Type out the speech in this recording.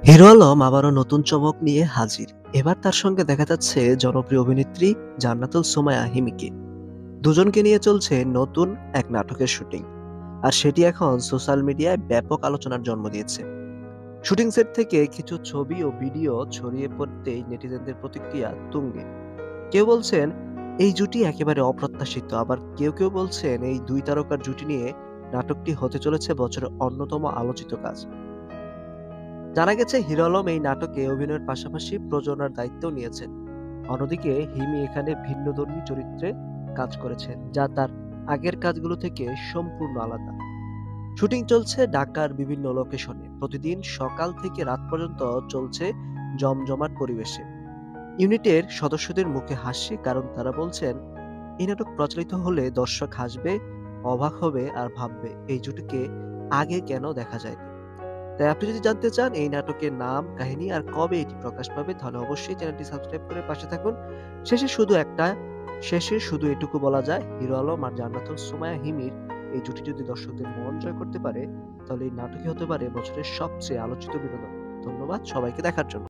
Hero Alam আবারও নতুন চমক নিয়ে হাজির। এবার তার সঙ্গে দেখা যাচ্ছে জনপ্রিয় অভিনেত্রী জান্নাতুল সুমাইয়া হিমিকে। দুজনকে নিয়ে চলছে নতুন এক নাটকের শুটিং। আর সেটি এখন সোশ্যাল মিডিয়ায় ব্যাপক আলোচনার জন্ম দিয়েছে। শুটিং সেট থেকে কিছু ছবি ও ভিডিও ছড়িয়ে পড়তেই নেটিজেনদের প্রতিক্রিয়া তুঙ্গে। কেউ বলছেন এই জুটি একেবারে অপ্রত্যাশিত, আবার কেউ বলছেন এই দুই তারকার জুটি নিয়ে নাটকটি হতে চলেছে বছরের অন্যতম আলোচিত কাজ। জানা গেছে হিরো আলম এই নাটকে অভিনয়ের পাশাপাশি প্রযোজনার দায়িত্বও নিয়েছেন। অন্যদিকে হিমি এখানে ভিন্নধর্মী চরিত্রে কাজ করেছেন, যা তার আগের কাজগুলো থেকে সম্পূর্ণ আলাদা। শুটিং চলছে ঢাকার বিভিন্ন লোকেশনে, প্রতিদিন সকাল থেকে রাত পর্যন্ত চলছে জমজমাট পরিবেশে। ইউনিটের সদস্যদের মুখে হাসি, কারণ তারা বলছেন এই নাটক প্রচারিত হলে দর্শক হাসবে, অবাক হবে আর ভাববে এই জুটিকে আগে কেন দেখা যায়নি। তাই আপনি যদি জানতে চান এই নাটকের নাম, কাহিনী আর কবে এটি প্রকাশ পাবে, তাহলে অবশ্যই চ্যানেলটি সাবস্ক্রাইব করে পাশে থাকুন। শেষে শুধু একটা শেষে শুধু এটুকু বলা যায়, হিরো আলম আর জান্নাতুল সুমাইয়া হিমির এই জুটি যদি দর্শকদের মন জয় করতে পারে, তাহলে এই নাটকই হতে পারে বছরের সবচেয়ে আলোচিত বিনোদন। ধন্যবাদ সবাইকে দেখার জন্য।